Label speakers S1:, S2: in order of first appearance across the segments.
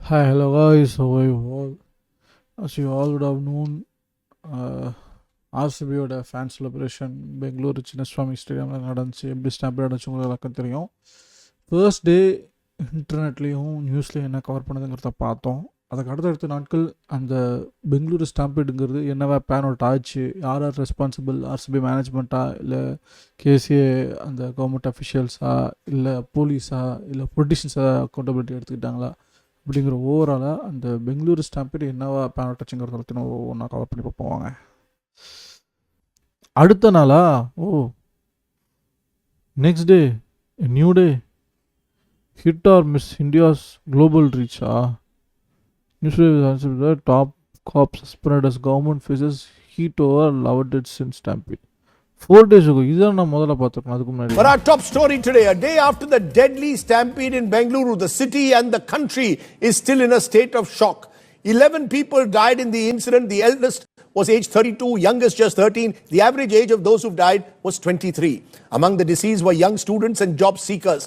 S1: Hi, hello guys, how are you all? As you all would have known, ஆர்சிபியோட fan celebration Bengaluru Chinnaswamy ஸ்டேடியமில் நடந்துச்சு. எப்படி stampede நடந்துச்சு உங்களுக்கு எல்லாருக்கும் தெரியும். ஃபர்ஸ்ட் டே இன்டர்நெட்லேயும் நியூஸ்லேயும் என்ன கவர் பண்ணுதுங்கிறத பார்த்தோம். அதுக்கு அடுத்தடுத்த நாட்கள் அந்த பெங்களூரு ஸ்டாம்பேடுங்கிறது என்னவா பேன் அவுட் ஆச்சு, யார் ரெஸ்பான்சிபிள், ஆர்சிபி மேனேஜ்மெண்ட்டா, இல்லை கேசிஏ அந்த கவர்மெண்ட் அஃபிஷியல்ஸா, இல்லை போலீஸா, இல்லை பொலிட்டிஷியன்ஸா அக்கௌண்டபிலிட்டி எடுத்துக்கிட்டாங்களா அப்படிங்கிற ஓவராலாக அந்த பெங்களூரு ஸ்டாம்பேட் என்னவா பேன் அவுட் ஆச்சுங்கிறத பற்றி ஒன்றா கவர் பண்ணி பார்ப்போம். அடுத்த நாளா next day new day hit or miss India's global ரீச்சா news top cop suspended as government faces heat over eleven deaths in stampede 4 days ago. இதான் நான் முதல்ல பார்த்துருக்கேன் அதுக்கு முன்னாடி.
S2: For our top story today, a day after the deadly stampede in Bengaluru, the city and the country is still in a state of shock. 11 people died in the incident. The eldest was age 32, youngest just 13. The average age of those who died was 23. Among the deceased were young students and job seekers.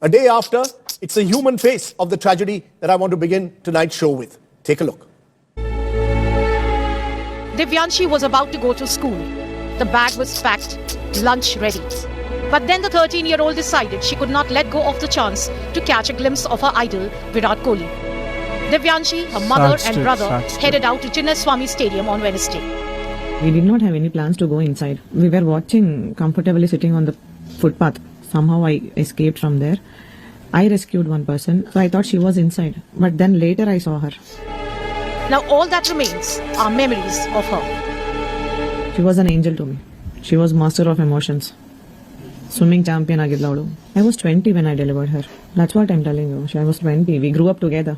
S2: A day after, it's the human face of the tragedy that I want to begin tonight's show with. Take a look.
S3: Divyanshi was about to go to school. The bag was packed, lunch ready. But then the 13-year-old decided she could not let go of the chance to catch a glimpse of her idol, Virat Kohli. Divyanshi, her mother and brother headed out to Chinnaswamy Stadium on Wednesday.
S4: We did not have any plans to go inside. We were watching, comfortably sitting on the footpath. Somehow I escaped from there. I rescued one person, so I thought she was inside. But then later I saw her.
S3: Now all that remains are memories of her.
S4: She was an angel to me. She was master of emotions. Swimming champion agidlavadu. I was 20 when I delivered her. That's what I'm telling you. I was 20. We grew up together.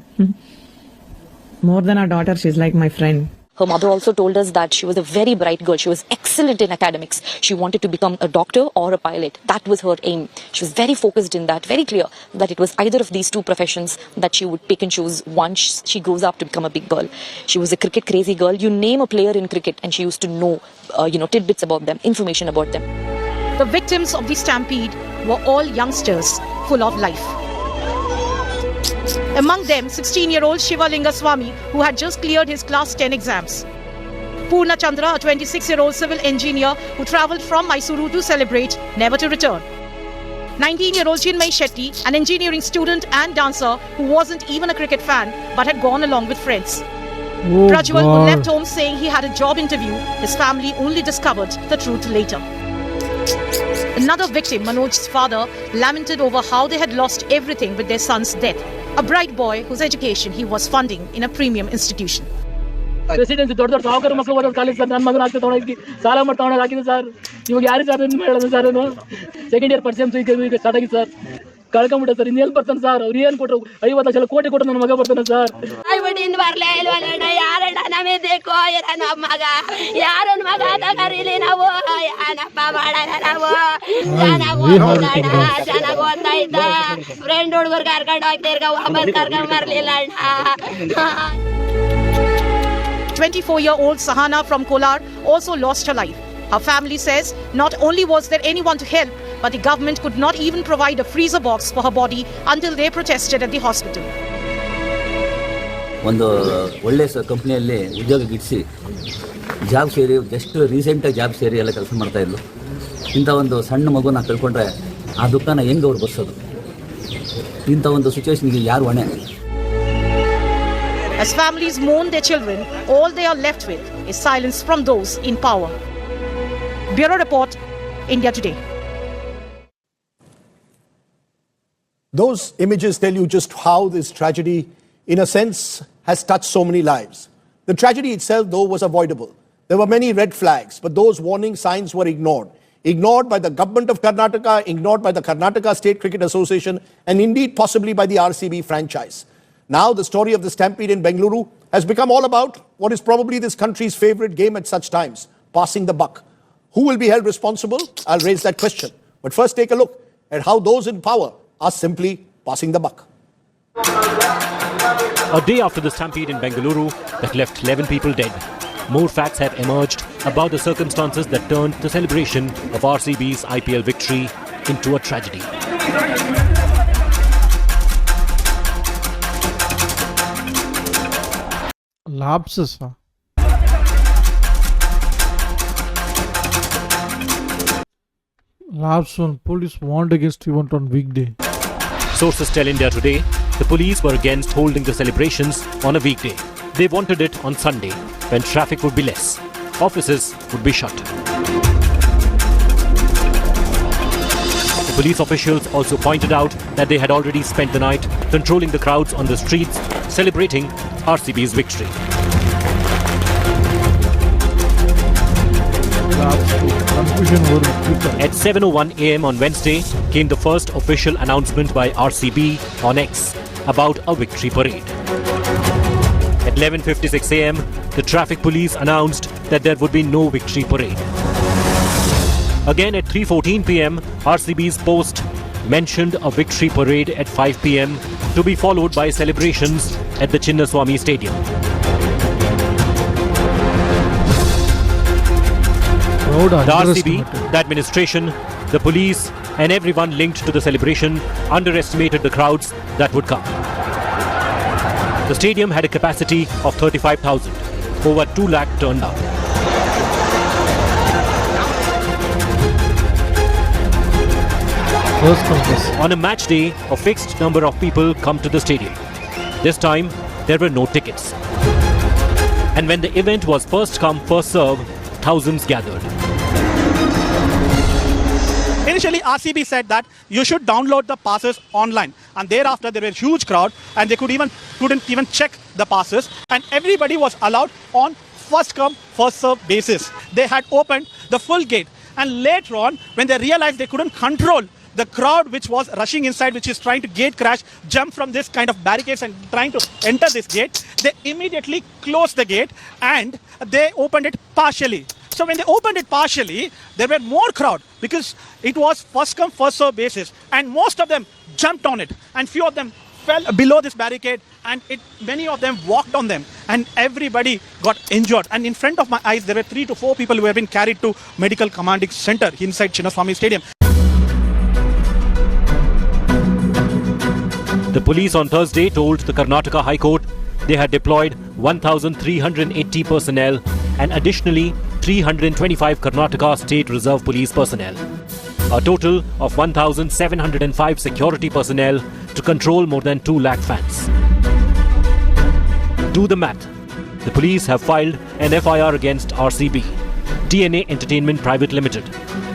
S4: More than a daughter, she's like my friend.
S5: Her mother also told us that she was a very bright girl. She was excellent in academics. She wanted to become a doctor or a pilot. That was her aim. She was very focused in that, very clear that it was either of these two professions that she would pick and choose once she grows up to become a big girl. She was a cricket crazy girl. You name a player in cricket and she used to know, tidbits about them, information about them.
S3: The victims of the stampede were all youngsters full of life. Among them, 16-year-old Shiva Lingaswamy, who had just cleared his Class 10 exams. Purna Chandra, a 26-year-old civil engineer who travelled from Mysuru to celebrate, never to return. 19-year-old Chinmay Shetty, an engineering student and dancer who wasn't even a cricket fan but had gone along with friends. Prajwal, who left home saying he had a job interview, his family only discovered the truth later. Another victim, Manoj's father, lamented over how they had lost everything with their son's death. A bright boy whose education he was funding in a premium institution.
S6: Presidency ದೊಡ್ಡ ದೊಡ್ಡ ಸಾವುಕಾರ ಮಕ್ಕಳು ಬರೋದು college sir. ನನ್ನ ಮಗನ ಆಗ್ತಾ ತೊಗೊಂಡೋಗಿ ಸಾಲ ಮಾಡಿ ತೊಗೊಂಡೋಗಿ ಹಾಕಿದೆ ಸರ್. ಇವಾಗ ಯಾರು ಸರ್ ಹೇಳೋದು ಸರ್? ಸೆಕೆಂಡ್ ಇಯರ್ ಪರ್ಸೆಂಟ್ ಈಗ ಸ್ಟಾರ್ಟ್ ಆಗಿದೆ ಸರ್. ಕಳ್ಕೊಂಬಿಟ್ಟೆ ಸರ್. ಇನ್ನೆಲ್ಲಿ ಬರ್ತಾನೆ ಸರ್? ಅವ್ರು ಏನು ಕೊಟ್ಟರು? 50 ಲಕ್ಷ ಕೋಟಿ ಕೊಟ್ಟು ನನ್ನ ಮಗ ಬರ್ತಾನೆ ಸರ್.
S7: ಬರ್ಲೇ ಇಲ್ವಲ್ಲ ಯಾರಣ್ಣ ನಮಗೆ ಬೇಕು ನಮ್ಮ ಮಗ ಯಾರನ್ನ ಮಗ ಕರೀಲಿ ನಾವು ಏನಪ್ಪ ಮಾಡೋಣ ನಾವು ಚೆನ್ನಾಗಿ ಓದ್ತಾ ಇದ್ದ ಫ್ರೆಂಡ್ ಹುಡುಗರು ಕರ್ಕೊಂಡು ಹೋಗ್ತಿರ್ಗ ವಾಪಸ್ ಕರ್ಕೊಂಡ್ ಬರ್ಲಿಲ್ಲ ಅಣ್ಣ.
S3: 24-year-old Sahana from Kolar also lost her life. Her family says not only was there anyone to help, but the government could not even provide a freezer box for her body until they protested at the hospital.
S8: ಒಂದು ಒಳ್ಳೆ ಕಂಪ್ನಿಯಲ್ಲಿ ಉದ್ಯೋಗ ಗಿಟ್ಟಿಸಿ job ಸೇರಿ just ರೀಸೆಂಟಾಗಿ job ಸೇರಿ ಎಲ್ಲ ಕೆಲಸ ಮಾಡ್ತಾಯಿದ್ಲು. ಇಂಥ ಒಂದು ಸಣ್ಣ ಮಗುನ ಕಳ್ಕೊಂಡ್ರೆ ಆ ದುಃಖನ ಹೆಂಗೆ ಅವ್ರು ಬರ್ಸೋದು? ಇಂಥ ಒಂದು ಸಿಚುವೇಶನ್ಗೆ ಯಾರು ಹೊಣೆ?
S3: As families mourn their children, all they are left with is silence from those in power. Bureau Report, India Today.
S2: Those images tell you just how this tragedy, in a sense, has touched so many lives. The tragedy itself, though, was avoidable. There were many red flags, but those warning signs were ignored. Ignored by the government of Karnataka, ignored by the Karnataka State Cricket Association, and indeed possibly by the RCB franchise. Now the story of the Stampede in Bengaluru has become all about what is probably this country's favorite game at such times, passing the buck. Who will be held responsible? I'll raise that question. But first take a look at how those in power are simply passing the buck.
S9: A day after the stampede in Bengaluru that left 11 people dead, more facts have emerged about the circumstances that turned the celebration of RCB's IPL victory into a tragedy.
S1: lapses. Lapse when police warned against event on weekday.
S9: Sources tell India Today the police were against holding the celebrations on a weekday. They wanted it on Sunday, when traffic would be less. Offices would be shut. The police officials also pointed out that they had already spent the night controlling the crowds on the streets, celebrating RCB's victory.
S1: Confusion over Twitter.
S9: At 7:01 a.m. on Wednesday came the first official announcement by RCB on X about a victory parade. At 11:56 a.m., the traffic police announced that there would be no victory parade. Again at 3:14 p.m., RCB's post mentioned a victory parade at 5 p.m. to be followed by celebrations at the Chinnaswamy Stadium.
S1: Crowd
S9: The RCB,
S1: underestimated.
S9: the administration, the police, and everyone linked to the celebration underestimated the crowds that would come. The stadium had a capacity of 35,000. Over 2 lakh turned up.
S1: First contest.
S9: On a match day, a fixed number of people come to the stadium. This time, there were no tickets. And when the event was first come, first serve, thousands gathered.
S10: Initially, RCB said that you should download the passes online, and thereafter there were huge crowd, and they couldn't even check the passes, and everybody was allowed on first come first serve basis. They had opened the full gate, and later on, when they realized they couldn't control the crowd which was rushing inside, which is trying to gate crash, jump from this kind of barricades and trying to enter this gate, they immediately closed the gate and they opened it partially. So when they opened it partially, there were more crowd because it was first come first serve basis, and most of them jumped on it, and few of them fell below this barricade, and many of them walked on them, and everybody got injured. And in front of my eyes, there were 3 to 4 people who have been carried to medical commanding center inside Chinnaswamy Stadium.
S9: The police on Thursday told the Karnataka High Court they had deployed 1,380 personnel and additionally 325 Karnataka State Reserve Police personnel. A total of 1,705 security personnel to control more than 2 lakh fans. Do the math. The police have filed an FIR against RCB, DNA Entertainment Private Limited,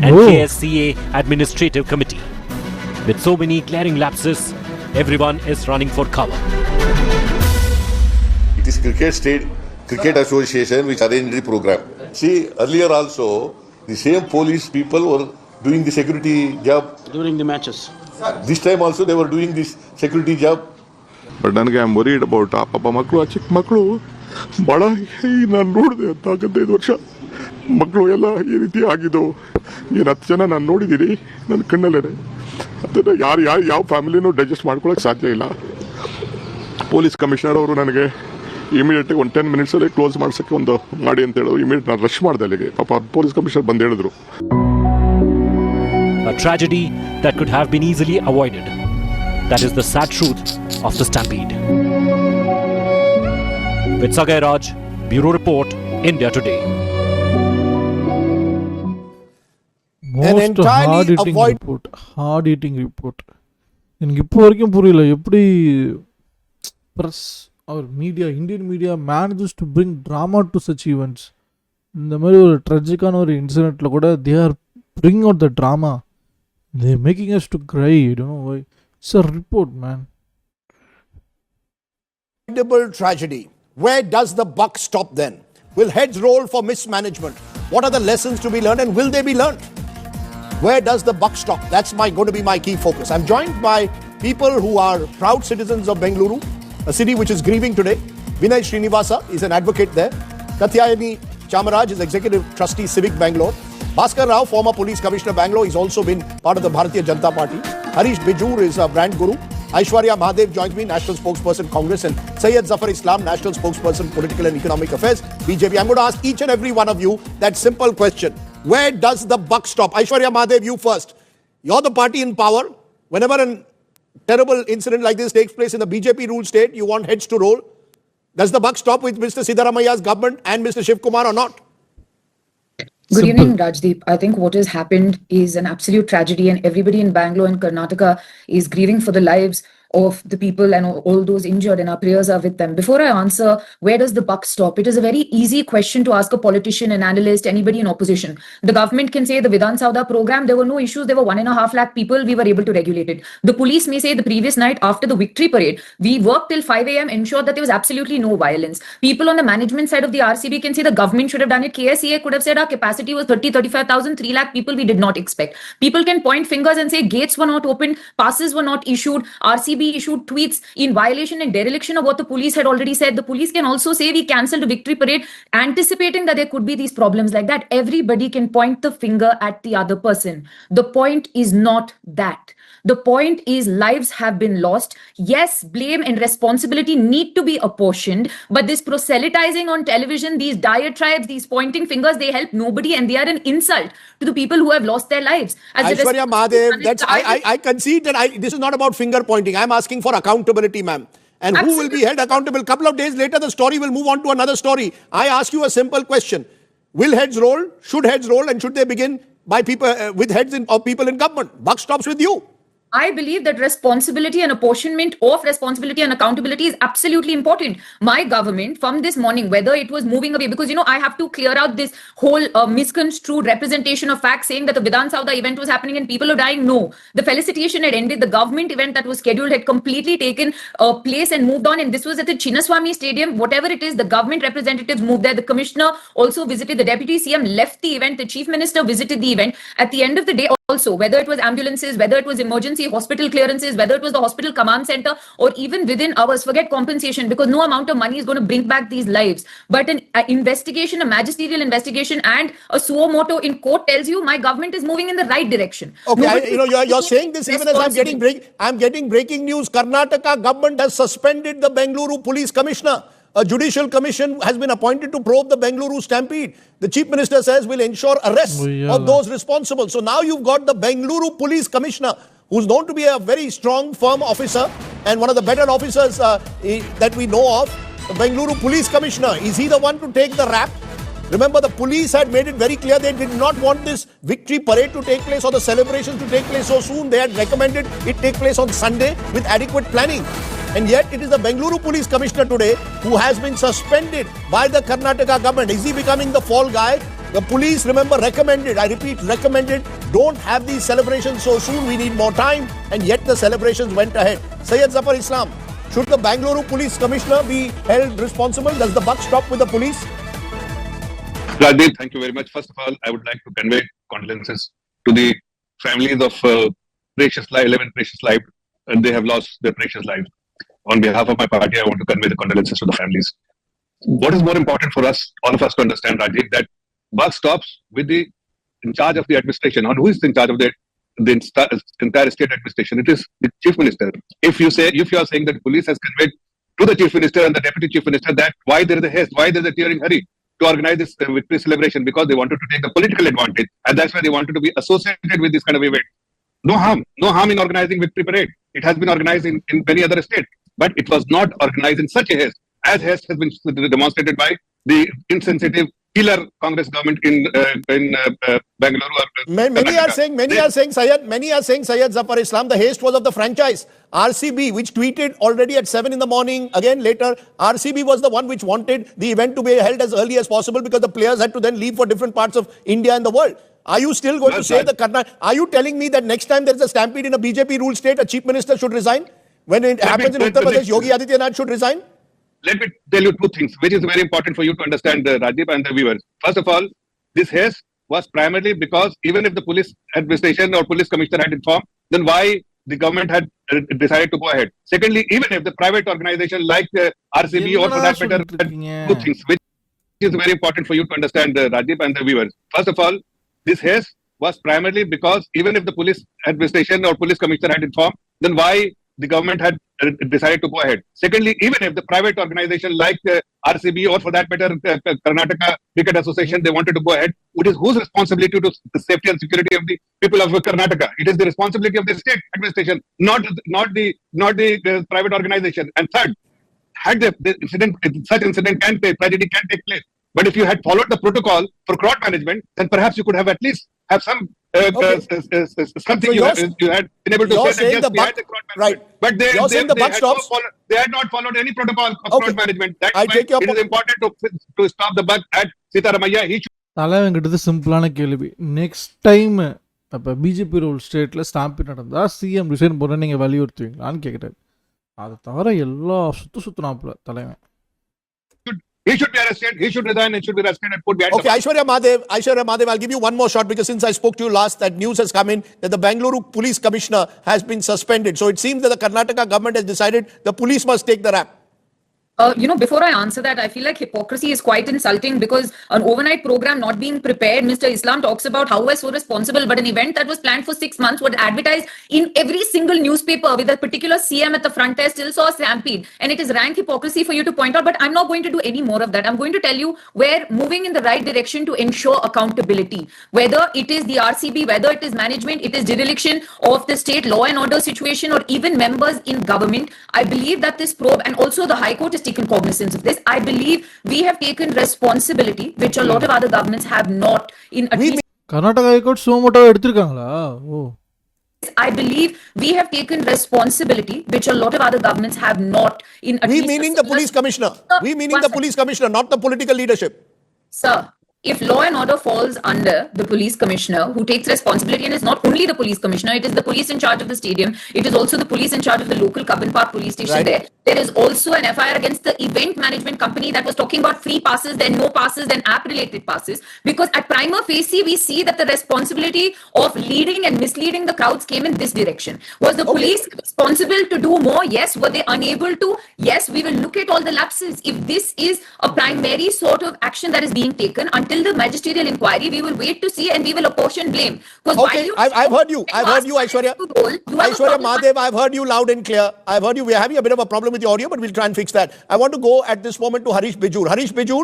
S9: and
S1: Whoa.
S9: KSCA Administrative Committee. With so many glaring lapses, everyone is running for cover.
S11: It is Cricket Association which arranged the program. See, earlier also, the same police people were doing the security job.
S10: During the matches.
S11: This time also they were doing this security job.
S12: But ನನಗೆ I am worried about ಆ ಪಾಪ ಮಕ್ಕಳು, ಆ ಚಿಕ್ಕ ಮಕ್ಕಳು ಭಾಳ ನಾನು ನೋಡಿದೆ 4-5 ವರ್ಷ ಮಕ್ಕಳು ಎಲ್ಲ ಈ ರೀತಿ ಆಗಿದ್ದು. ಏನು 10 ಜನ ನಾನು ನೋಡಿದ್ದೀನಿ ನನ್ನ ಕಣ್ಣಲ್ಲೇ. ಅದನ್ನು ಯಾವ ಫ್ಯಾಮಿಲಿನೂ ಡೈಜೆಸ್ಟ್ ಮಾಡ್ಕೊಳಕ್ಕೆ ಸಾಧ್ಯ ಇಲ್ಲ. ಪೊಲೀಸ್ ಕಮಿಷನರ್ ಅವರು ನನಗೆ ಇಮಿಡಿಯೇಟಾಗಿ 10 ಮಿನಿಟ್ಸಲ್ಲಿ ಕ್ಲೋಸ್ ಮಾಡ್ಸೋಕ್ಕೆ ಒಂದು ಮಾಡಿ ಅಂತ ಹೇಳಿದ್ರು. ಇಮಿಡಿಯೇಟ್ ನಾನು ರಶ್ ಮಾಡಿದೆ ಅಲ್ಲಿಗೆ. ಪಾಪ ಪೊಲೀಸ್ ಕಮಿಷನರ್ ಬಂದು ಹೇಳಿದ್ರು.
S9: A tragedy that could have been easily avoided. That is the sad truth of the Stampede. With Sagai Raj, Bureau Report, India Today.
S1: Most
S2: entirely
S1: hard-hitting report. Hard-hitting report. எனக்கு இப்போ வரைக்கும் புரியல எப்படி press or media, Indian media manages to bring drama to such events. இந்த மாதிரி ஒரு ட்ரெஜிக்கான ஒரு இன்சிடென்ட்ல கூட they are bringing out the drama. They are making us to cry. I don't know why. It's a report, man.
S2: Incredible tragedy. Where does the buck stop then? Will heads roll for mismanagement? What are the lessons to be learned, and will they be learned? Where does the buck stop? That's going to be my key focus. I'm joined by people who are proud citizens of Bengaluru, a city which is grieving today. Vinay Srinivasa is an advocate there. Katyayani Chamaraj is Executive Trustee, Civic Bangalore. Bhaskar Rao, former Police Commissioner Bangalore, he's also been part of the Bharatiya Janata Party. Harish Bijur is a brand guru. Aishwarya Mahadev joins me, National Spokesperson, Congress, and Syed Zafar Islam, National Spokesperson, Political and Economic Affairs, BJP. I'm going to ask each and every one of you that simple question. Where does the buck stop? Aishwarya Mahadev, you first. You're the party in power. Whenever a terrible incident like this takes place in the BJP ruled state, you want heads to roll. Does the buck stop with Mr. Siddaramaia's government and Mr. Shiv Kumar or not?
S13: Good evening, Rajdeep. I think what has happened is an absolute tragedy, and everybody in Bangalore and Karnataka is grieving for the lives of the people and all those injured, and our prayers are with them. Before I answer, where does the buck stop? It is a very easy question to ask a politician, an analyst, anybody in opposition. The government can say the Vidhan Sauda program, there were no issues, there were 1.5 lakh people, we were able to regulate it. The police may say the previous night after the victory parade, we worked till 5 a.m., ensured that there was absolutely no violence. People on the management side of the RCB can say the government should have done it. KSEA could have said our capacity was 35,000, 3 lakh people we did not expect. People can point fingers and say gates were not opened, passes were not issued, RCB issued tweets in violation and dereliction of what the police had already said. The police can also say we cancelled a victory parade, anticipating that there could be these problems like that. Everybody can point the finger at the other person. The point is not that. The point is lives have been lost. Yes, blame and responsibility need to be apportioned, but this proselytizing on television, these diatribes, these pointing fingers, they help nobody, and they are an insult to the people who have lost their lives.
S2: Aishwarya Mahadev, I concede that this is not about finger pointing. I'm asking for accountability, ma'am. And who will be held accountable? Couple of days later, the story will move on to another story. I ask you a simple question. Will heads roll? Should heads roll? And should they begin by people with heads of people in government? Buck stops with you.
S13: I believe that responsibility and apportionment of responsibility and accountability is absolutely important. My government from this morning, whether it was moving away, because, I have to clear out this whole misconstrued representation of facts saying that the Vidhan Sauda event was happening and people are dying. No, the felicitation had ended. The government event that was scheduled had completely taken place and moved on. And this was at the Chinnaswamy Stadium. Whatever it is, the government representatives moved there. The commissioner also visited. The deputy CM left the event. The chief minister visited the event. At the end of the day, also, whether it was ambulances, whether it was emergency hospital clearances, whether it was the hospital command center, or even within hours, forget compensation, because no amount of money is going to bring back these lives. But an investigation, a magisterial investigation, and a suo motu in court tells you my government is moving in the right direction.
S2: Okay, you're saying this even as I'm getting breaking news. Karnataka government has suspended the Bengaluru police commissioner. A judicial commission has been appointed to probe the Bengaluru Stampede. The chief minister says will ensure arrest of those responsible. So now you've got the Bengaluru police commissioner, who's known to be a very strong, firm officer and one of the better officers that we know of. The Bengaluru police commissioner, is he the one to take the rap? Remember, the police had made it very clear they did not want this victory parade to take place or the celebrations to take place so soon. They had recommended it take place on Sunday with adequate planning. And yet it is the Bengaluru police commissioner today who has been suspended by the Karnataka government. Is he becoming the fall guy? The police, remember, recommended, I repeat, recommended, don't have these celebrations so soon, we need more time. And yet the celebrations went ahead. Syed Zafar Islam, should the Bengaluru police commissioner be held responsible? Does the buck stop with the police?
S14: Rajdeep, thank you very much. First of all, I would like to convey condolences to the families of 11 precious lives, and they have lost their precious lives. On behalf of my party, I want to convey the condolences to the families. What is more important for us, all of us, to understand, Rajdeep, that buck stops with the in charge of the administration, or who is in charge of the entire state administration. It is the chief minister. If you are saying that the police has conveyed to the chief minister and the deputy chief minister that why there is a haste, why there is a tearing hurry to organize this victory celebration, because they wanted to take the political advantage, and that's why they wanted to be associated with this kind of event. No harm in organizing victory parade. It has been organized in many other states, but it was not organized in such a haste, as haste has been demonstrated by the insensitive killer Congress government in Bengaluru.
S2: Many are saying, Syed Zafar Islam, the haste was of the franchise. RCB, which tweeted already at 7 in the morning, again later, RCB was the one which wanted the event to be held as early as possible because the players had to then leave for different parts of India and the world. Are you still going to say are you telling me that next time there is a stampede in a BJP ruled state, a chief minister should resign? When it happens in Uttar Pradesh, Yogi Adityanath should resign?
S14: Let me tell you two things, which is very important for you to understand, Rajdeep and the viewers. First of all, this haste was primarily because even if the police administration or police commissioner had informed, then why the government had decided to go ahead. Secondly, even if the private organization like RCB or for that matter, two things, which is very important for you to understand, Rajdeep and the viewers. First of all, this haste was primarily because even if the police administration or police commissioner had informed, then why the government had decided to go ahead. Secondly, even if the private organization like RCB or for that matter Karnataka Cricket Association, they wanted to go ahead, it is whose responsibility to the safety and security of the people of Karnataka? It is the responsibility of the state administration, not the private organization. And third, had the incident, such incident tragedy can take place. But if you had followed the protocol for crowd management, then perhaps you could have at least have some something.
S2: So
S14: you had been able to
S2: you're
S14: say that
S2: saying
S14: yes,
S2: the
S14: we
S2: buck,
S14: had the crowd management.
S2: right?
S14: But
S2: You're saying the buck stops.
S14: They had not followed any protocol of
S2: Okay.
S14: crowd management. That's
S2: I
S14: why
S2: take your
S14: it is important to stop the buck at Sitaramaiya. He should
S1: தலைவங்கிட்டது சிம்பிளான கேள்வி. Next time அப்போ BJP rule ஸ்டேட்டில் stampede நடந்தால் CM resign போட நீங்கள் வலியுறுத்துவீங்களான்னு கேட்குறாரு. அதை தவிர எல்லா சுற்றுனாப்புல தலைவன்.
S14: He should be arrested. He should resign and should be arrested and put behind.
S2: Okay, Aishwarya Madhav, I'll give you one more shot because since I spoke to you last, that news has come in that the Bengaluru police commissioner has been suspended. So it seems that the Karnataka government has decided the police must take the rap.
S13: Before I answer that, I feel like hypocrisy is quite insulting because an overnight program not being prepared, Mr. Islam talks about how we're so responsible, but an event that was planned for 6 months was advertised in every single newspaper with a particular CM at the front there still saw Stampede. And it is rank hypocrisy for you to point out, but I'm not going to do any more of that. I'm going to tell you we're moving in the right direction to ensure accountability. Whether it is the RCB, whether it is management, it is dereliction of the state law and order situation, or even members in government. I believe that this probe and also the High Court is taken cognizance of this. I believe we have taken responsibility, which a lot of other governments have not. In at least
S1: Karnataka high court suo motu எடுத்திருக்காங்களா? Oh,
S13: I believe we have taken responsibility, which a lot of other governments have not. In at
S2: We
S13: least
S2: meaning the police commissioner. We meaning
S13: One
S2: the police commissioner, not the political leadership.
S13: Sir, if law and order falls under the police commissioner, who takes responsibility, and it's not only the police commissioner, it is the police in charge of the stadium, it is also the police in charge of the local Cubbon Park police station
S2: Right.
S13: there. There is also an FIR against the event management company that was talking about free passes, then no passes, then app-related passes. Because at prima facie, we see that the responsibility of leading and misleading the crowds came in this direction. Was the police responsible to do more? Yes. Were they unable to? Yes. We will look at all the lapses. If this is a primary sort of action that is being taken, until the magisterial inquiry, we will wait to see and we will apportion blame.
S2: Okay, I've heard you. I've heard you, Aishwarya. Aishwarya Madhav, I've heard you loud and clear. I've heard you. We're having a bit of a problem with the audio, but we'll try and fix that. I want to go at this moment to Harish Bijur. Harish Bijur,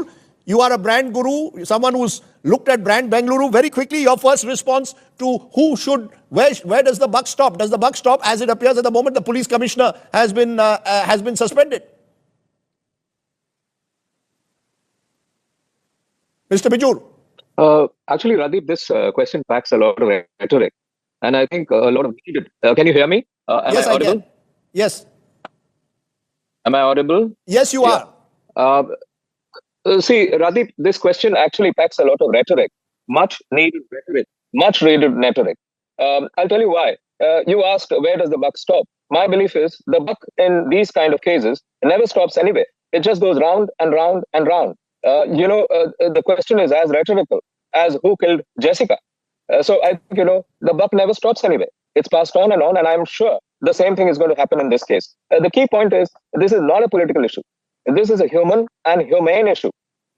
S2: you are a brand guru, someone who's looked at brand Bengaluru. Very quickly, your first response to who should, where does the buck stop? Does the buck stop as it appears at the moment the police commissioner has been suspended? Mr. Bijur.
S15: Actually, Radip, this question packs a lot of rhetoric, and I think a lot of needed. Can you hear me?
S2: Yes, I can. Yes.
S15: Am I audible?
S2: Yes, you are.
S15: See, Radip, this question actually packs a lot of rhetoric. Much needed rhetoric. Much needed rhetoric. I'll tell you why. You asked, where does the buck stop? My belief is the buck in these kind of cases never stops anyway. It just goes round and round and round. The question is as rhetorical as who killed Jessica. So I think, the buck never stops anyway. It's passed on, and I'm sure the same thing is going to happen in this case. The key point is this is not a political issue. This is a human and humane issue.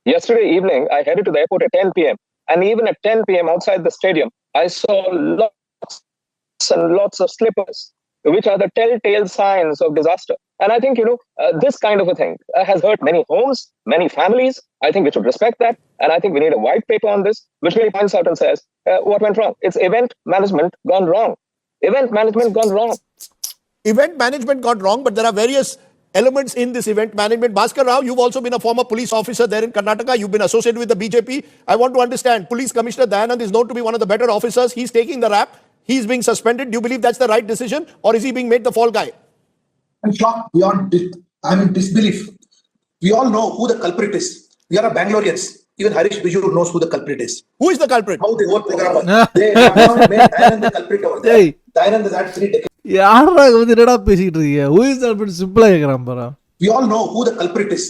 S15: Yesterday evening, I headed to the airport at 10 p.m. And even at 10 p.m. outside the stadium, I saw lots and lots of slippers, which are the telltale signs of disaster. And I think, this kind of a thing has hurt many homes, many families. I think we should respect that. And I think we need a white paper on this, which really points out and says, what went wrong? It's event management gone wrong. Event management gone wrong.
S2: Event management got wrong, but there are various elements in this event management. Bhaskar Rao, you've also been a former police officer there in Karnataka. You've been associated with the BJP. I want to understand, Police Commissioner Dayanand is known to be one of the better officers. He's taking the rap. He's being suspended. Do you believe that's the right decision, or is he being made the fall guy?
S16: I'm shocked beyond, I'm in disbelief. We all know who the culprit is. We are Bangaloreans. Even Harish Bijur knows who the culprit is.
S2: Who is the culprit?
S16: How they work program. They have not made Dayanand the culprit over there.
S1: Hey.
S16: Dayanand has had 3 decades.
S1: யாரா வந்து என்னடா பேசிட்டு இருக்கீங்க? Who is that? சிம்பிளா கேக்குறான் பாரு.
S16: We all know who the culprit is.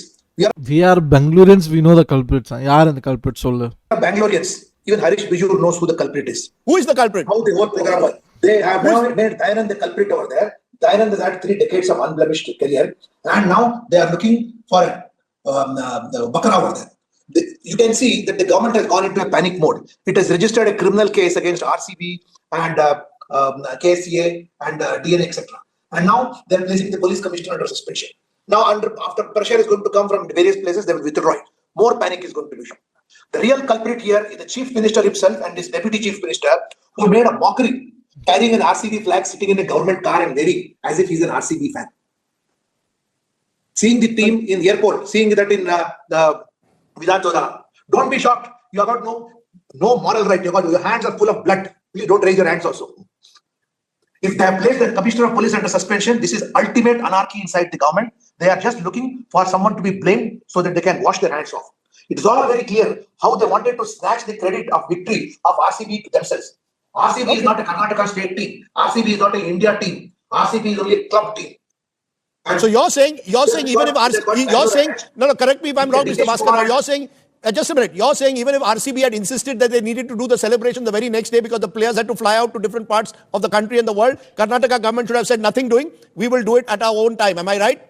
S1: We are Bangaloreans, we know the culprits. யார் அந்த culprit சொல்லு?
S16: Bangaloreans. Even Harish Bijur knows who the culprit is.
S2: Who is the culprit?
S16: How they work program. They have not made Dayanand the culprit over there. Dayanand has had 3 decades of unblemished career, and now they are looking for a Bakara over there. You can see that the government has gone into a panic mode. It has registered a criminal case against RCB and KSCA and DNA, etc. And now they are placing the police commissioner under suspension. Now, after pressure is going to come from various places, they will withdraw it. More panic is going to be shown. The real culprit here is the chief minister himself and his deputy chief minister, who made a mockery, carrying an RCB flag, sitting in a government car and waving as if he's an RCB fan. seeing the team in the airport, seeing that in the Vidhantoda. Don't be shocked. You have got no moral right. Your hands are full of blood. Please don't raise your hands also. If they have placed the commissioner of police under suspension, this is ultimate anarchy inside the government. They are just looking for someone to be blamed so that they can wash their hands off. It is all very clear how they wanted to snatch the credit of victory of RCB to themselves. RCB is not a Karnataka state team. RCB is not an India team. RCB is only a club team.
S2: And so you're saying even if RCB, you're saying, no, correct me if I'm wrong, Mr. Bhaskar, you're saying, just a minute, you're saying even if RCB had insisted that they needed to do the celebration the very next day because the players had to fly out to different parts of the country and the world, Karnataka government should have said nothing doing, we will do it at our own time. Am I right?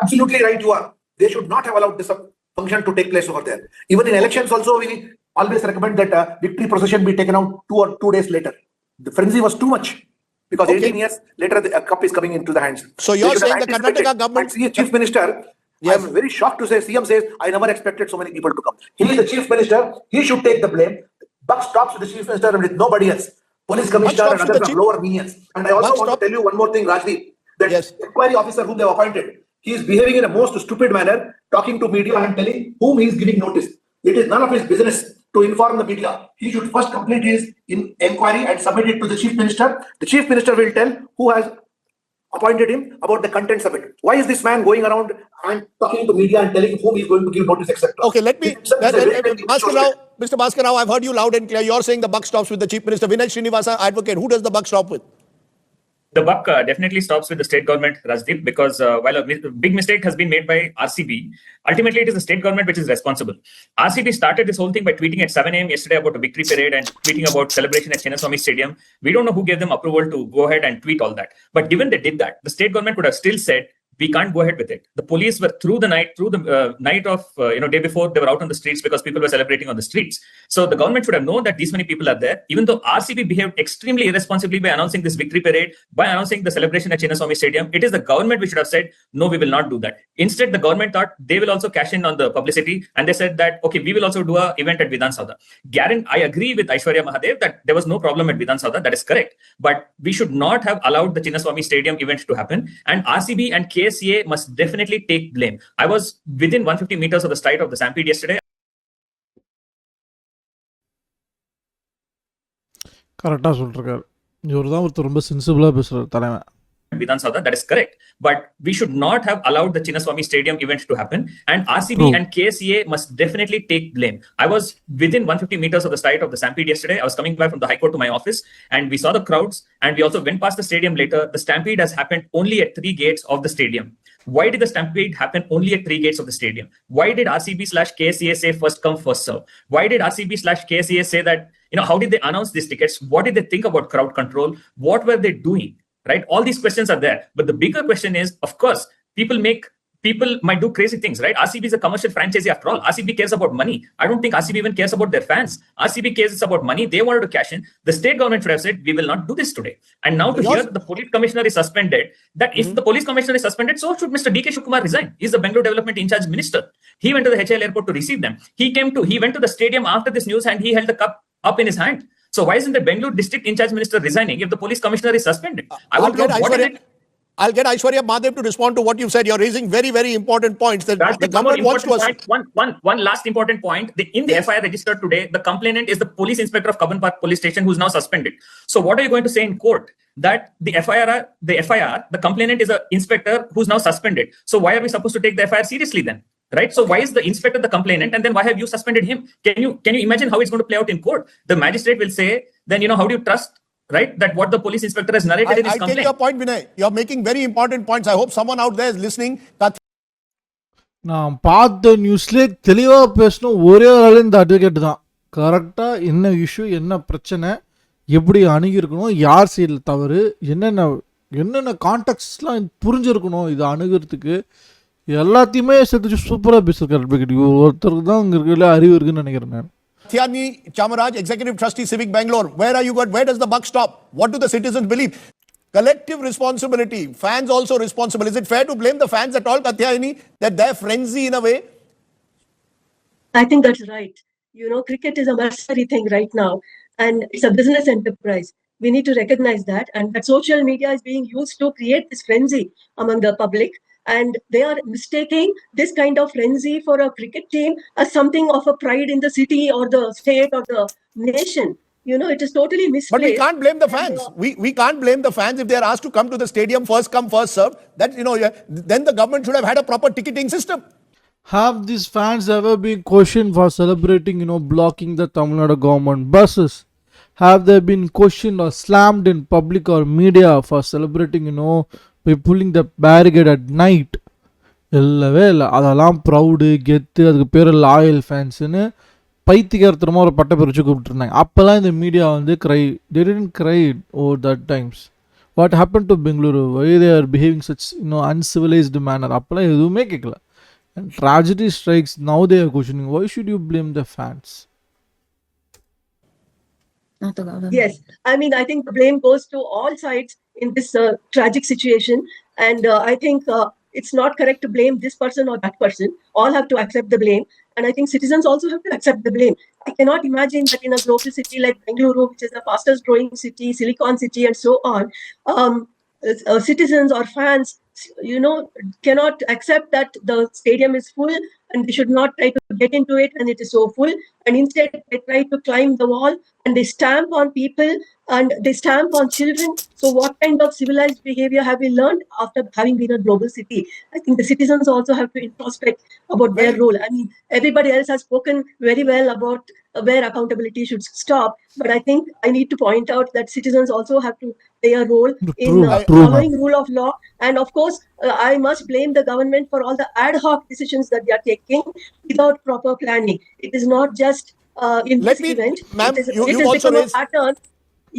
S16: Absolutely right you are. They should not have allowed this function to take place over there. Even in elections also, we always recommend that victory procession be taken out 2 days later. The frenzy was too much. Because 18 years later, the cup is coming into the hands.
S2: So you're saying the Karnataka government...
S16: See, Chief Minister, yes. I'm very shocked to say, CM says, I never expected so many people to come. He is the Chief Minister. He should take the blame. Buck stops with the Chief Minister and with nobody else. Police Commissioner and others have lower minions. And I also want to tell you one more thing, Rajdeep. That inquiry officer whom they have appointed, he is behaving in a most stupid manner, talking to media and telling whom he is giving notice. It is none of his business to inform the media. He should first complete his inquiry and submit it to the Chief Minister. The Chief Minister will tell who has appointed him about the contents of it. Why is this man going around and talking to media and telling whom he is going to give notice, etc.?
S2: Okay, let me... Mr. Bhaskar Rao, I've heard you loud and clear. You're saying the buck stops with the Chief Minister. Vinay Srinivasa, advocate, who does the buck stop with?
S17: The buck definitely stops with the state government, Rajdeep, because while a big mistake has been made by RCB, ultimately it is the state government which is responsible. RCB started this whole thing by tweeting at 7 a.m. yesterday about a victory parade and tweeting about celebration at Chinnaswamy Stadium. We don't know who gave them approval to go ahead and tweet all that. But given they did that, the state government would have still said, we can't go ahead with it. The police were through the night of, day before, they were out on the streets because people were celebrating on the streets. So the government should have known that these many people are there, even though RCB behaved extremely irresponsibly by announcing this victory parade, by announcing the celebration at Chinnaswamy Stadium. It is the government which should have said, no, we will not do that. Instead, the government thought they will also cash in on the publicity. And they said that, okay, we will also do an event at Vidhan Sauda. I agree with Aishwarya Mahadev that there was no problem at Vidhan Sauda. That is correct. But we should not have allowed the Chinnaswamy Stadium event to happen. And RCB and KSCA must definitely take blame. I was within 150 meters of the site of the Stampede yesterday.
S1: கரெக்டாக சொல்லிருக்காரு. இவர் தான் ஒருத்தர் ரொம்ப சென்சிபிளாக பேசுகிறார் தலைவன்.
S17: Vidhan Sauda, that is correct. But we should not have allowed the Chinnaswamy Stadium event to happen. And RCB and KSCA must definitely take blame. I was within 150 meters of the site of the Stampede yesterday. I was coming back from the High Court to my office and we saw the crowds and we also went past the stadium later. The Stampede has happened only at 3 gates of the stadium. Why did the Stampede happen only at 3 gates of the stadium? Why did RCB/KSCA say first come, first serve? Why did RCB/KSCA say that, how did they announce these tickets? What did they think about crowd control? What were they doing? Right? All these questions are there. But the bigger question is, of course, people might do crazy things, right? RCB is a commercial franchisee after all. RCB cares about money. I don't think RCB even cares about their fans. RCB cares about money. They wanted to cash in. The state government should have said, we will not do this today. And now to hear the police commissioner is suspended, that if the police commissioner is suspended, so should Mr. D.K. Shivakumar resign. He's the Bengaluru development in charge minister. He went to the HL airport to receive them. He went to the stadium after this news and he held the cup up in his hand. So why isn't the Bengaluru district in charge minister resigning if the police commissioner is suspended?
S2: I'll get Aishwarya Mahadev to respond to what you said. You're raising very, very important points that the government wants to...
S17: One last important point. In the FIR registered today, the complainant is the police inspector of Kaban Park Police Station who's now suspended. So what are you going to say in court? That the FIR, the complainant is an inspector who's now suspended. So why are we supposed to take the FIR seriously then? Right? So why is the inspector the complainant and then why have you suspended him? Can you imagine how it's going to play out in court? The magistrate will say, then how do you trust, right, that what the police inspector has narrated in his complaint?
S2: I take your point, Vinay. You're making very important points. I hope someone out there is listening.
S1: நான் பார்த்த நியூஸ்லேயே தெளிவாக பேசணும் ஒரே ஆள் இந்த advocate தான். கரெக்டாக என்ன இஷ்யூ, என்ன பிரச்சனை, எப்படி அணுகிருக்கணும், யார் சைடில் தவறு, என்னென்ன கான்டெக்ட்ஸ்லாம் புரிஞ்சிருக்கணும் இதை அணுகிறதுக்கு, எல்லாத்தையுமே சேர்த்து சூப்பராக பேசியிருக்காரு அட்வொகேட். ஒருத்தருக்கு தான் இங்கே இருக்கிற அறிவு இருக்குன்னு நினைக்கிறேன் நான்.
S2: Katyani Chamaraj, Executive Trustee, Civic Bangalore. Where are you going? Where does the buck stop? What do the citizens believe? Collective responsibility. Fans also responsible. Is it fair to blame the fans at all, Katyani, that they're frenzy in a way?
S18: I think that's right. Cricket is a mercenary thing right now, and it's a business enterprise. We need to recognize that, and that social media is being used to create this frenzy among the public. And they are mistaking this kind of frenzy for a cricket team as something of a pride in the city or the state or the nation. It is totally misplaced.
S2: But we can't blame the fans. We can't blame the fans if they are asked to come to the stadium, first come, first served. That, then the government should have had a proper ticketing system.
S1: Have these fans ever been questioned for celebrating, blocking the Tamil Nadu government buses? Have they been questioned or slammed in public or media for celebrating, by pulling the barricade at night? இல்லவே இல்லை. அதெல்லாம் proud கெத்து, அதுக்கு பேர் loyal ஃபேன்ஸுன்னு பைத்தியகாரத்தனமாக ஒரு பட்ட பேர் வச்சு கூப்பிட்டுருந்தாங்க. அப்போல்லாம் இந்த media they didn't cry over that times. What happened to Bengaluru? Why they are behaving such uncivilized manner? அப்போல்லாம் எதுவுமே கேட்கல. And tragedy strikes, now they are questioning, why should you blame the fans?
S13: Not the government.
S18: Yes, I think the blame goes to all sides in this tragic situation, and I think it's not correct to blame this person or that person. All have to accept the blame, and I think citizens also have to accept the blame. I cannot imagine that in a global city like Bengaluru, which is the fastest growing city, Silicon City, and so on, citizens or fans, cannot accept that the stadium is full and they should not try to get into it and it is so full, and instead they try to climb the wall and they stamp on people and they stamp on children. So what kind of civilized behavior have we learned after having been a global city? I think the citizens also have to introspect about their role. Everybody else has spoken very well about where accountability should stop, but I think I need to point out that citizens also have to play a role in following rule of law. And of course, I must blame the government for all the ad hoc decisions that they are taking without proper planning. It is not just in this event.
S2: Ma'am,
S18: it has become a pattern.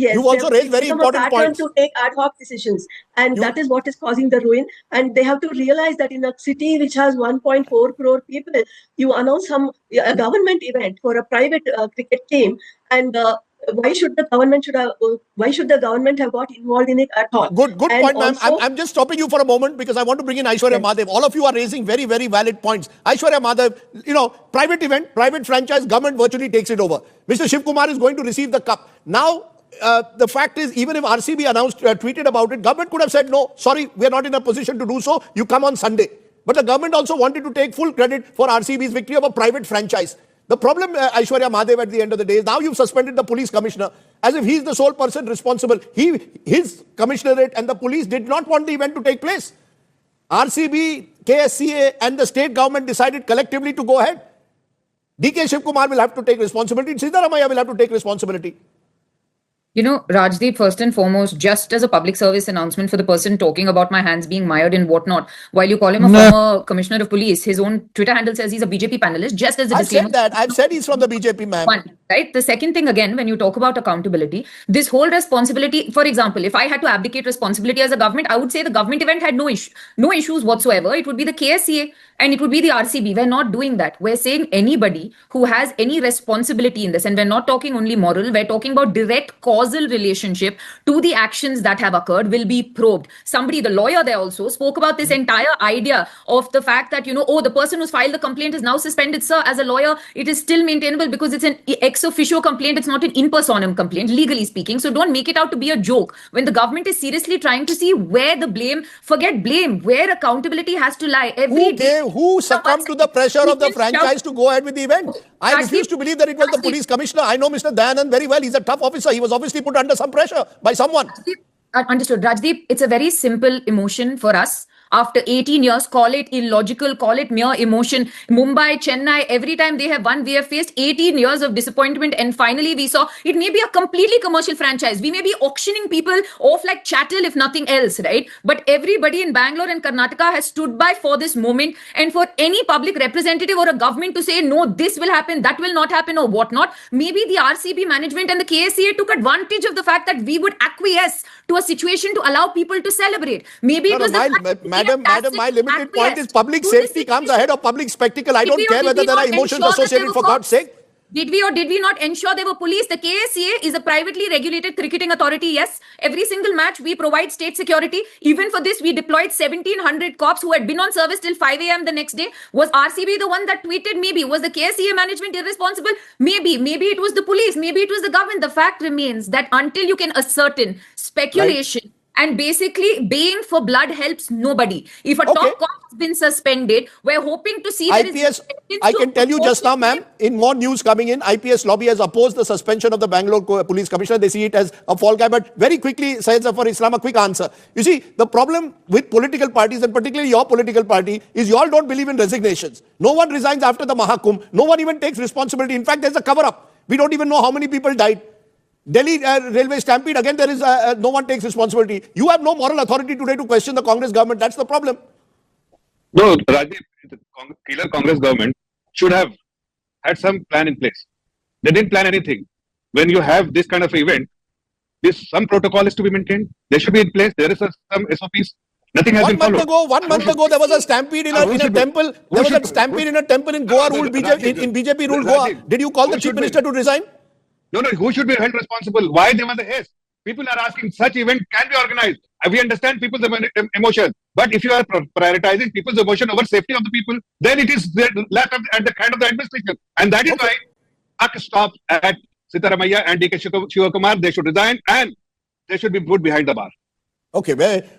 S18: Yes,
S2: you also raised very important points.
S18: To take ad hoc decisions, and that is what is causing the ruin. And they have to realize that in a city which has 1.4 crore people, you announce a government event for a private cricket team, and why should the government have got involved in it at all?
S2: Good point, ma'am. I'm just stopping you for a moment because I want to bring in Aishwarya Madhav. All of you are raising very, very valid points. Aishwarya Madhav, private event, private franchise, government virtually takes it over. Mr. Shiv Kumar is going to receive the cup. Now, the fact is, even if RCB tweeted about it, government could have said, no, sorry, we are not in a position to do so. You come on Sunday. But the government also wanted to take full credit for RCB's victory of a private franchise. The problem, Aishwarya Madhav, at the end of the day is now you've suspended the police commissioner as if he's the sole person responsible. His commissionerate and the police did not want the event to take place. RCB, KSCA and the state government decided collectively to go ahead. DK Shiv Kumar will have to take responsibility. Siddaramaiah will have to take responsibility.
S13: Rajdeep, first and foremost, just as a public service announcement for the person talking about my hands being mired and whatnot, while you call him a former commissioner of police, his own Twitter handle says he's a BJP panelist, just as a disclaimer.
S2: I've said that. I've said he's from the BJP, ma'am.
S13: One, right? The second thing, again, when you talk about accountability, this whole responsibility, for example, if I had to abdicate responsibility as a government, I would say the government event had no issues whatsoever. It would be the KSCA and it would be the RCB. We're not doing that. We're saying anybody who has any responsibility in this, and we're not talking only moral, we're talking about direct causal relationship to the actions that have occurred will be probed. Somebody, the lawyer there also, spoke about this entire idea of the fact that, the person who's filed the complaint is now suspended. Sir, as a lawyer, it is still maintainable because it's an ex officio complaint. It's not an in personam complaint, legally speaking. So don't make it out to be a joke. When the government is seriously trying to see where the blame, forget blame, where accountability has to lie.
S2: Who succumbed to the pressure of the franchise to go ahead with the event? I refuse to believe that it was the police commissioner. I know Mr. Dayanand very well. He's a tough officer. He was obviously put under some pressure by someone.
S13: Understood. Rajdeep, it's a very simple emotion for us. After 18 years, call it illogical, call it mere emotion. Mumbai, Chennai, every time they have won, we have faced 18 years of disappointment. And finally, we saw it may be a completely commercial franchise. We may be auctioning people off like chattel, if nothing else, right? But everybody in Bangalore and Karnataka has stood by for this moment. And for any public representative or a government to say, no, this will happen, that will not happen, or whatnot, maybe the RCB management and the KSCA took advantage of the fact that we would acquiesce to a situation to allow people to celebrate. Maybe it was
S2: Madam, my limited point is public safety comes ahead of public spectacle. I don't care whether there are emotions associated, for God's sake.
S13: Did we or did we not ensure there were police? The KSCA is a privately regulated cricketing authority. Yes, every single match we provide state security. Even for this, we deployed 1,700 cops who had been on service till 5 a.m. the next day. Was RCB the one that tweeted? Maybe. Was the KSCA management irresponsible? Maybe. Maybe it was the police. Maybe it was the government. The fact remains that until you can ascertain speculation
S19: and basically baying for blood helps nobody. If a top cop has been suspended, we're hoping to see there is
S2: IPS, I can tell you just now, ma'am, in more news coming in, IPS lobby has opposed the suspension of the Bangalore police commissioner. They see it as a fall guy. But very quickly, Syed Zafar Islam, a quick answer. You see, the problem with political parties, and particularly your political party, is you all don't believe in resignations. No one resigns after the Mahakumbh. No one even takes responsibility. In fact, there's a cover-up. We don't even know how many people died. Delhi railway stampede, again, there is no one takes responsibility. You have no moral authority today to question the Congress government. That's the problem.
S14: No, Rajiv, the killer Congress government should have had some plan in place. They didn't plan anything. When you have this kind of event, some protocol is to be maintained. They should be in place. There is some SOPs. Nothing has been followed.
S2: 1 month ago, there was a stampede in a temple. There was a stampede in a temple in Goa, in BJP ruled Goa. Did you call the chief minister to resign?
S14: No, who should be held responsible? Why they were the haste? People are asking such event can be organized. We understand people's emotions. But if you are prioritizing people's emotion over safety of the people, then it is left at the kind of the administration. And that is why buck stop at Sitaramaiah and DK Shivakumar. They should resign and they should be put behind the bar.
S2: Okay,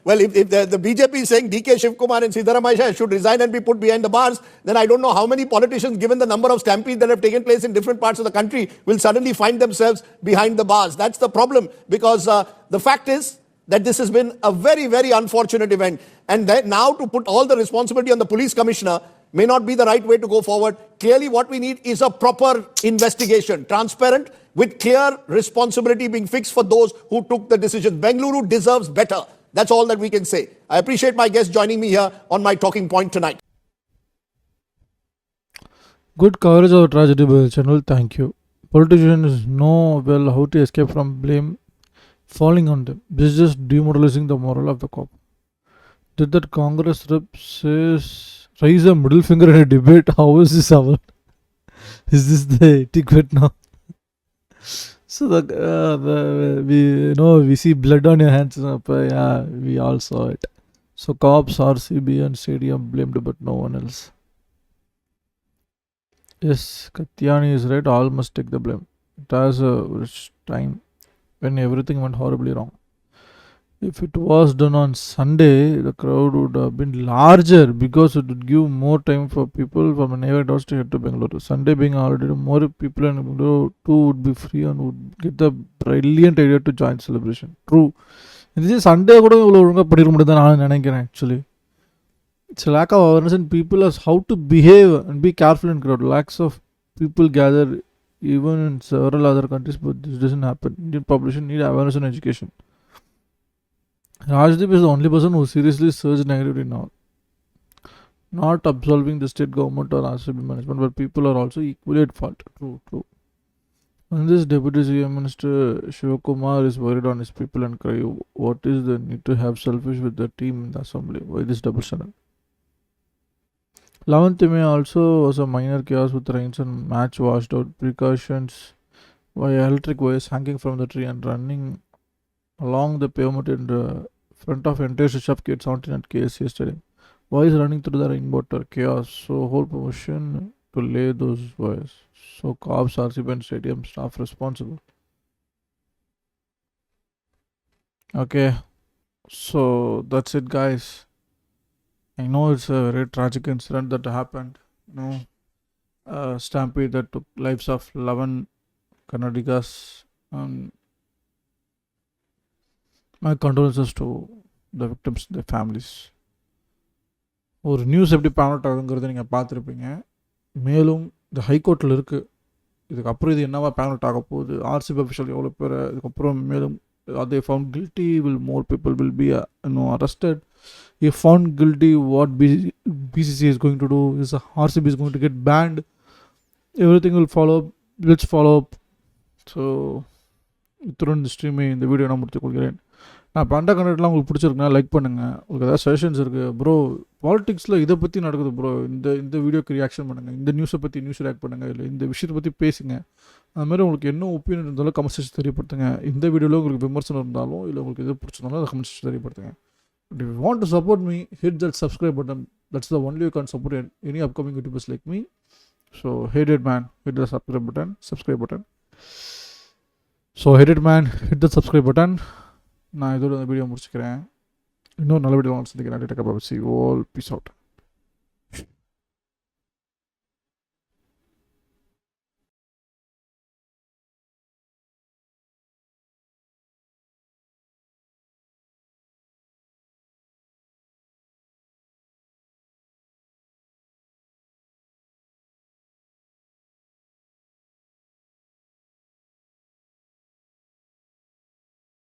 S2: well, if the BJP is saying DK Shivakumar and Siddaramaiah should resign and be put behind the bars, then I don't know how many politicians, given the number of stampedes that have taken place in different parts of the country, will suddenly find themselves behind the bars. That's the problem, because the fact is that this has been a very, very unfortunate event. And now to put all the responsibility on the police commissioner may not be the right way to go forward. Clearly, what we need is a proper investigation, transparent, with clear responsibility being fixed for those who took the decision. Bengaluru deserves better. That's all that we can say. I appreciate my guest joining me here on my talking point tonight.
S1: Good coverage of the tragedy by the channel. Thank you. Politicians know well how to escape from blame falling on them. This is just demoralizing the moral of the cop. Did that Congress rep raise a middle finger in a debate? How is this our? Is this the etiquette now? So we see blood on your hands. Yeah, we all saw it. So cops, RCB and stadium blamed, but no one else. Yes, Katyani is right. All must take the blame. It was a rich time when everything went horribly wrong. If it was done on Sunday, the crowd would have been larger because it would give more time for people from a neighboring towns to head to Bengaluru. Sunday being holiday, more people in Bengaluru too would be free and would get the brilliant idea to join celebration. True. This is Sunday actually. It's a lack of awareness in people as how to behave and be careful in crowd. Lakhs of people gather even in several other countries, but this doesn't happen. Indian population need awareness and education. Rajdeep is the only person who seriously surged negativity now. Not absolving the state government or RCB management, but people are also equally at fault. True. When this Deputy CM Minister Shivakumar is worried on his people and cry, what is the need to have selfish with the team in the assembly? Why this double standard? 11th May also was a minor chaos with rains and match washed out. Precautions by electric wires hanging from the tree and running along the pavement in the front of entire shop Gate 17 at KSC Stadium. Wires running through the rainwater, chaos. So whole promotion to lay those wires. So cops, RCB and stadium staff responsible. Okay, so that's it, guys. I know it's a very tragic incident that happened. Stampede that took lives of 11 Kannadigas. My condolences to the victims, their families. ஒரு news எப்படி pan out ஆகுங்கிறத நீங்கள் பார்த்துருப்பீங்க. மேலும் இந்த ஹைகோர்ட்டில் இருக்குது. இதுக்கப்புறம் இது என்னவா பேன் அவுட் ஆக போகுது, ஆர்சிபி அஃபிஷியல் எவ்வளோ பேர் இதுக்கப்புறம் மேலும் they found guilty, will more people will be arrested. If found guilty, what BCCI is going to do, is RCB is going to get banned. Everything will follow up. Let's follow up. So இத்துடன் இந்த ஸ்ட்ரீமை இந்த video நான் முடித்துக்கொள்கிறேன். நான் பண்ணுற கண்டென்ட்லாம் உங்களுக்கு பிடிச்சிருக்குன்னா like பண்ணுங்கள். உங்களுக்கு ஏதாவது சஜஷன்ஸ் இருக்குது ப்ரோ, பாலிடிக்ஸில் இதை பற்றி நடக்குது ப்ரோ, இந்த வீடியோக்கு ரியாக்ஷன் பண்ணுங்கள், இந்த நியூஸை பற்றி நியூஸ் ரியாக்ட் பண்ணுங்கள், இல்லை இந்த விஷயத்தை பற்றி பேசுங்க. அதுமாதிரி உங்களுக்கு என்ன ஒப்பீனியன் இருந்தாலும் கமெண்ட் செக்ஷன் தெரியப்படுத்துங்க. இந்த வீடியோவில் உங்களுக்கு விமர்சனம் இருந்தாலும் இல்லை உங்களுக்கு எது பிடிச்சிருந்தாலும் அதை கமெண்ட் செக்ஷன் தெரியப்படுத்துங்க. If you want to support me, hit that subscribe button. That's the only way you can support any upcoming YouTubers like me. So hit it, man. Hit the subscribe button. So hit it, man. Hit the subscribe button. நான் இதோட video முடிச்சுக்கிறேன். இன்னும் நல்ல video சந்திக்கிறேன். Take care, bye. See you all. Peace out.